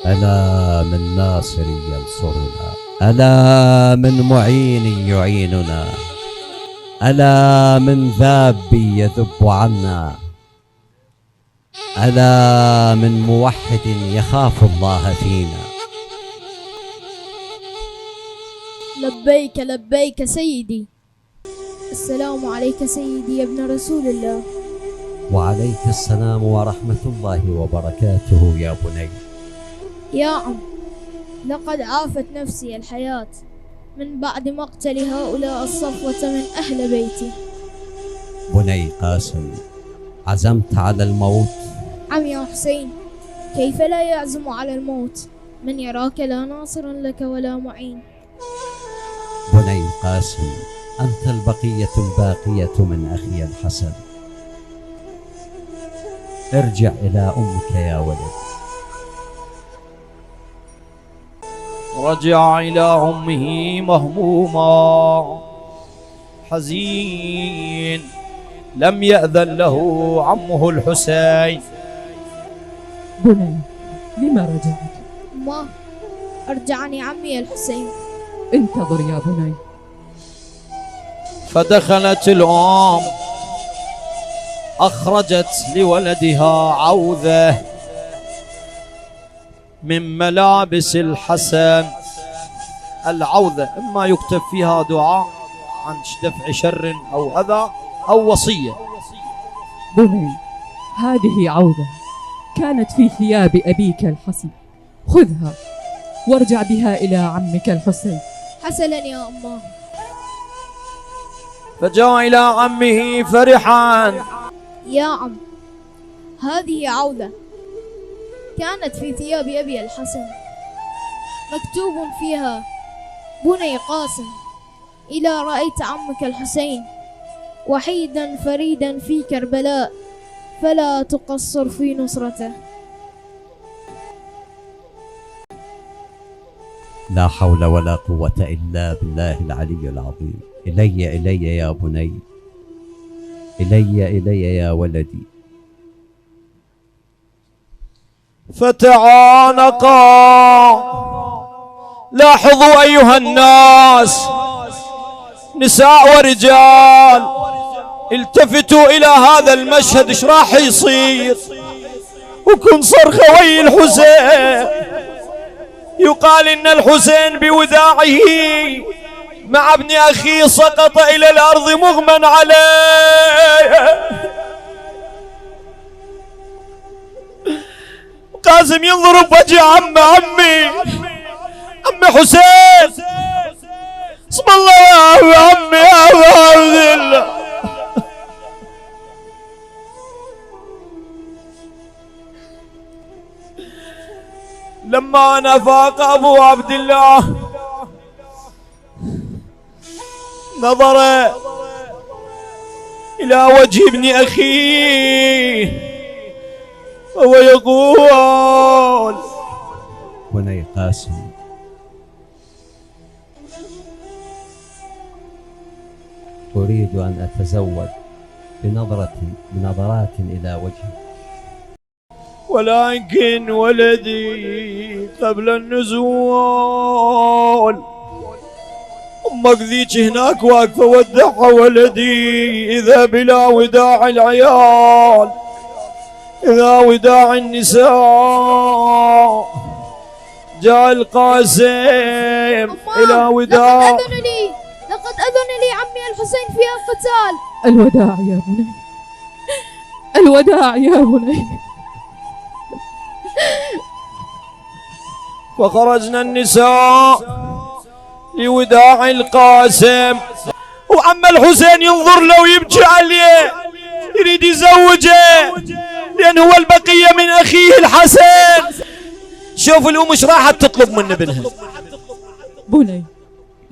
ألا من ناصر ينصرنا، ألا من معين يعيننا، ألا من ذاب يذب عنا، ألا من موحد يخاف الله فينا. لبيك لبيك سيدي. السلام عليك سيدي يا ابن رسول الله. وعليك السلام ورحمة الله وبركاته يا بني. يا عم، لقد عافت نفسي الحياة من بعد مقتل هؤلاء الصفوة من أهل بيتي. بني قاسم، عزمت على الموت؟ عم يا حسين، كيف لا يعزم على الموت من يراك لا ناصرا لك ولا معين؟ بني قاسم، أنت البقية الباقية من أخي الحسن. ارجع إلى أمك يا ولد. رجع إلى أمه مهموما حزين، لم يأذن له عمه الحسين. بني، لما رجعت؟ ما أرجعني عمي الحسين. انتظر يا بني. فدخلت الأم، أخرجت لولدها عوذة من ملابس الحسن. العوذة إما يكتب فيها دعاء عن دفع شر أو أذى أو وصية. بني، هذه عوذة كانت في ثياب أبيك الحسن، خذها وارجع بها إلى عمك الحسين. حسنا يا أماه. فجاء إلى عمه فرحا. يا عم، هذه عوذة كانت في ثياب أبي الحسن، مكتوب فيها: بني قاسم، إذا رأيت عمك الحسين وحيدا فريدا في كربلاء فلا تقصر في نصرته. لا حول ولا قوة إلا بالله العلي العظيم. إلي يا بني، إلي يا ولدي. فتعانقا. لاحظوا أيها الناس، نساء ورجال، التفتوا إلى هذا المشهد. ايش راح يصير؟ وكن صرخة وي الحسين. يقال إن الحسين بوداعه مع ابن أخيه سقط إلى الأرض مغمى عليه. قاسم ينظر بوجه عمي حسين. اسم الله يا عمي يا الله. لما نفاق أبو عبد الله نظر إلى وجه ابن أخيه وهو يقول: بني قاسم، أريد أن أتزود بنظرات إلى وجهك. ولكن ولدي قبل النزول أمك ذيك هناك واقفة ودعها ولدي. إذا بلا وداع العيال، إذا وداع النساء، جاء القاسم إلى وداع. لقد أذن لي عمي الحسين في القتال. الوداع يا بني، الوداع يا بني. فخرجنا النساء لوداع القاسم، وعم الحسين ينظر له ويبكي عليه، يريد يزوجه لأن هو البقية من أخيه الحسن. شوف الأم ايش راحت تطلب من ابنها. بني،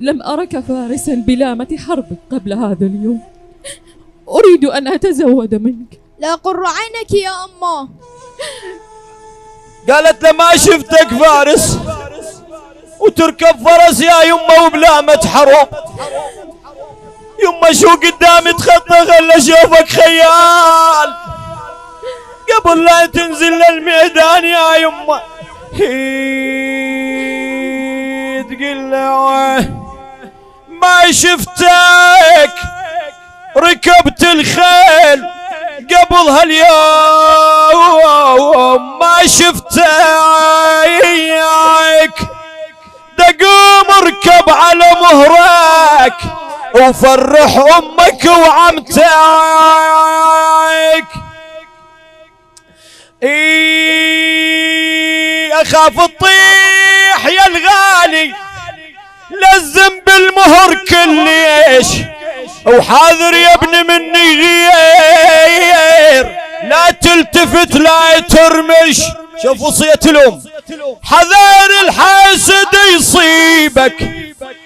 لم أرك فارسا بلامة حربك قبل هذا اليوم، أريد أن أتزود منك. لا قر عينك يا أمه. قالت لما شفتك فارس وتركب فرس يا يمه وبلامة حرب، يمه شو قدامي تخطى خلى اشوفك خيال قبل لا تنزل للميدان يا يمه. تقول له ما شفتك ركبت الخيل قبل هاليوم، ما شفتك دقوم اركب على مهرك وفرح امك وعمتك. اخاف تطيح يا الغالي لزم بالمهر كليش، وحاذر يا ابني مني غير لا تلتفت لا ترمش. شوف وصية الام، حذر الحاسد يصيبك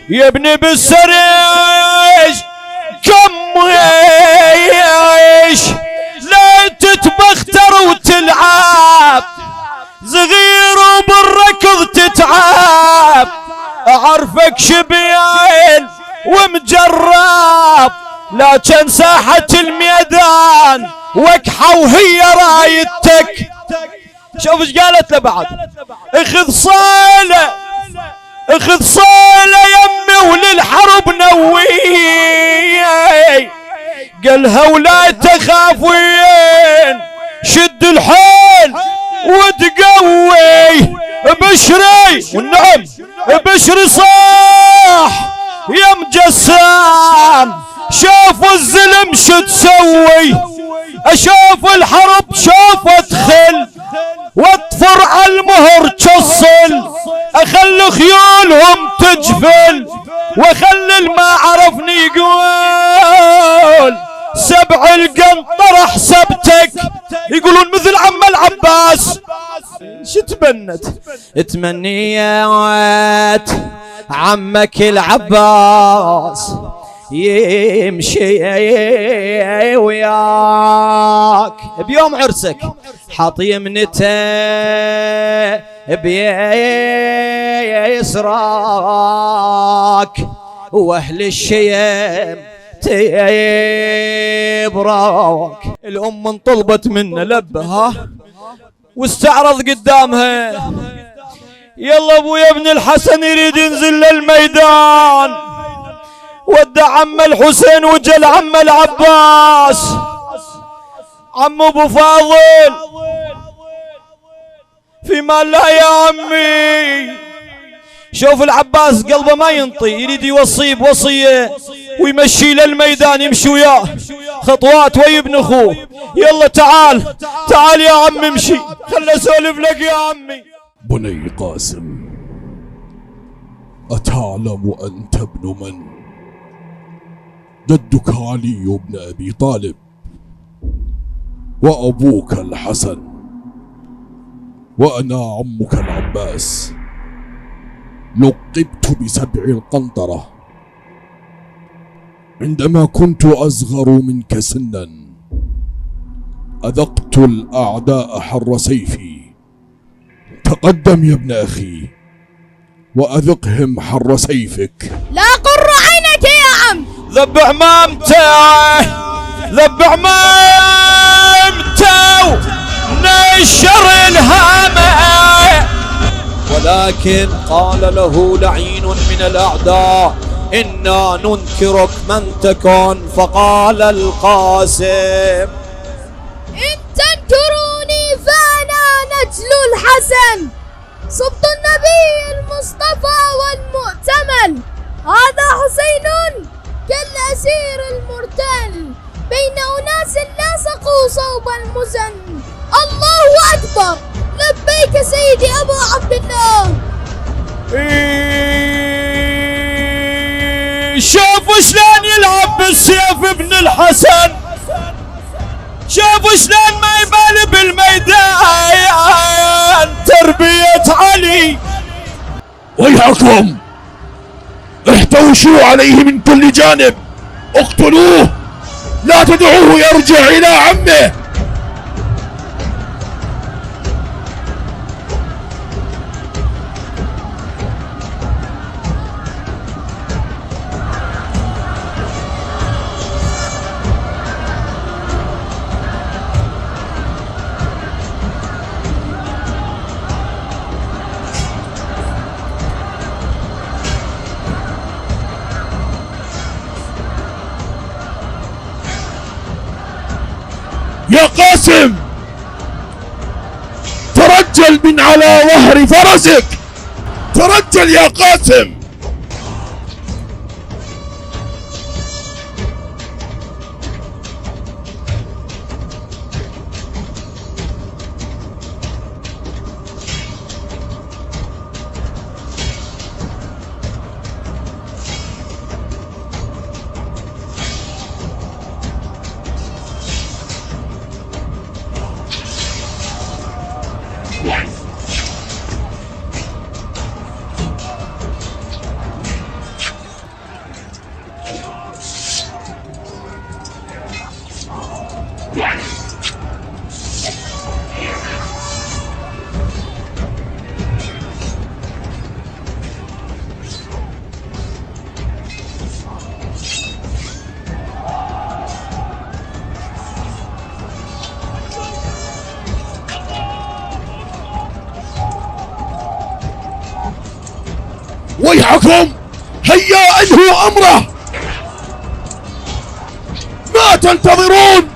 يا ابني بالسريج، كم عيش لا تتبختر وتلعب، صغير وبالركض تتعب، اعرفك شبيان ومجرب، لكن ساحة الميدان وكحة وهي رايتك. شوف ايش قالت له بعد، اخذ صالة اخذ صالة يمي وللحرب نوي، قالها ولا تخافين شد الحيل وتقوي، بشري والنعم بشري صاح يا مجسام، شوف الزلم شو تسوي، اشوف الحرب شوف ادخل واطفر على المهر تصل، اخلي خيولهم تجفل واخلي الما عرفني يقول، سبع القنطرة حسبتك. يقولون مثل عم العباس شو تمنت؟ تمنيت عمك العباس يمشي وياك بيوم عرسك، حاط يمنته بيسراك، واهل الشيم تبراك. الام انطلبت منه لبها واستعرض قدامها، يلا ابويا ابن الحسن يريد ينزل للميدان، ودع عم الحسين وجل عم العباس. عم ابو فاضل في مال لا يا عمي. شوف العباس قلبه ما ينطي، يريد يوصيه بوصيه ويمشي للميدان، يمشي وياه خطوات ويا ابن اخوه. يلا تعال تعال يا عمي امشي، خل اسولف لك يا عمي. بني قاسم، أتعلم أنت ابن من؟ جدك علي بن أبي طالب وأبوك الحسن، وأنا عمك العباس، لقبت بسبع القنطرة عندما كنت أصغر منك سنا. أذقت الأعداء حر سيفي، تقدم يا ابن أخي وأذقهم حر سيفك. لا قر عينك يا عم. ذب عمامته ذب عمامته نشر الهامة، ولكن قال له لعين من الأعداء إنا ننكرك من تكن، فقال القاسم إن تنكروني فأنا نجل الحسن، صبت النبي المصطفى والمؤتمل، هذا حسين كالأسير المرتل بين أناس لاصقوا صوب المزن. الله أكبر، لبيك سيدي أبو عبد الله. شوفوا شلون يلعب بالسيف ابن الحسن، شوفوا شلون ما يبالي بالميدان، تربية علي. ويحكم، احتوشوا عليه من كل جانب، اقتلوه، لا تدعوه يرجع إلى عمه. يا قاسم ترجل من على ظهر فرسك، ترجل يا قاسم. ويحكم، هيا انهوا امره، ما تنتظرون؟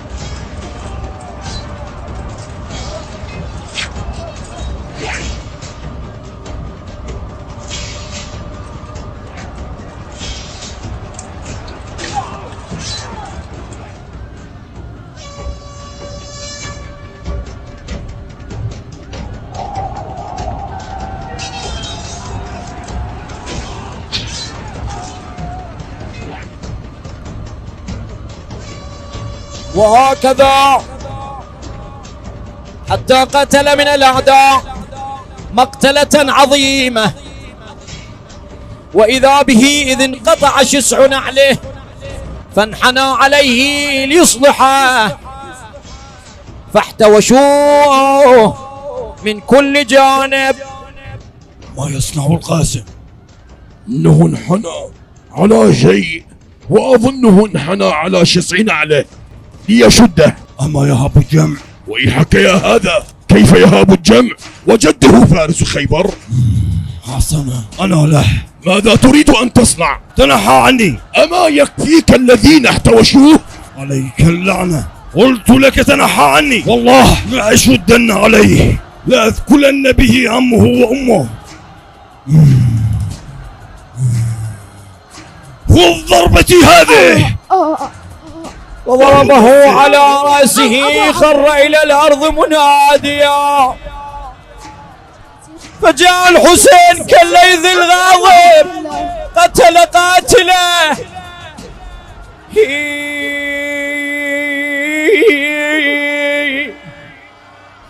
وهكذا حتى قتل من الأعداء مقتلة عظيمة، وإذا به إذ انقطع شسع نعله فانحنى عليه ليصلحه، فاحتوشوه من كل جانب. ما يصنع القاسم؟ انه انحنى على شيء، واظنه انحنى على شسع نعله ليشده. اما يهاب الجمع؟ ويحك يا هذا، كيف يهاب الجمع وجده فارس خيبر؟ حسنا، انا له. ماذا تريد ان تصنع؟ تنحى عني. اما يكفيك الذين احتوشوه؟ عليك اللعنة، قلت لك تنحى عني. والله لأشدن عليه، لأثكلن به عمه وأمه. والضربة هذه. وضربه على رأسه، خر إلى الأرض مناديا. فجاء الحسين كالليث الغاضب قتل قاتله.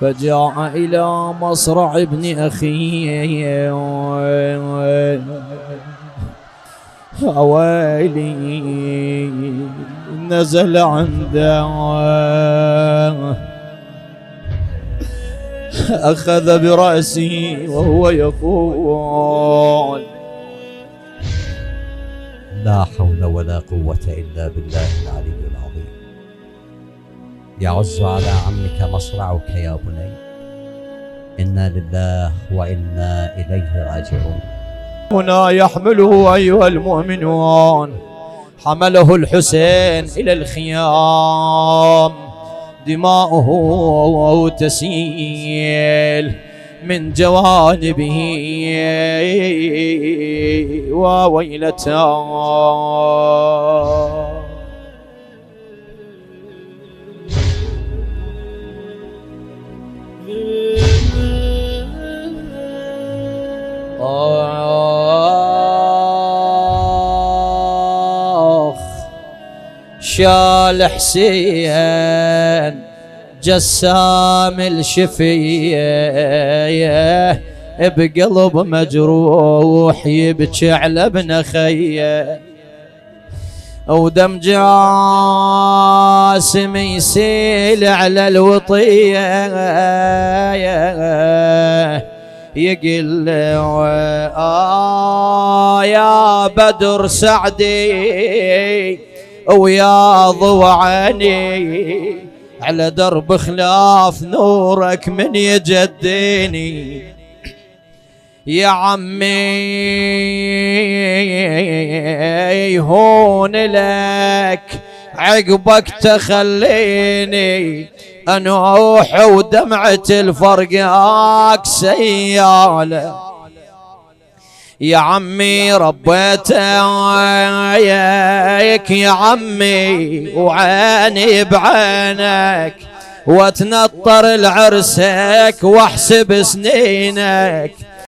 فجاء إلى مصرع ابن أخيه، ويلي نزل عنده، أخذ برأسه وهو يقول: لا حول ولا قوة إلا بالله العلي العظيم. يعز على عمك مصرعك يا بني، إنا لله وإنا إليه راجعون. هنا يحمله أيها المؤمنون، حمله الحسين إلى الخيام، دماؤه تسيل من جوانبه، وويلته. شال حسين جسام الشفيه، بقلب مجروح يبكي على ابن خيه، ودم جاسم يسيل على الوطيه، يقل يا بدر سعدي ويا ضوى عيني، على درب خلاف نورك من يجديني، يا عمي هون لك عقبك تخليني انوح ودمعة الفرقاك سيالة. يا عمي ربيتك يا عمي وعيني بعينك، واتنطر لعرسك واحسب سنينك.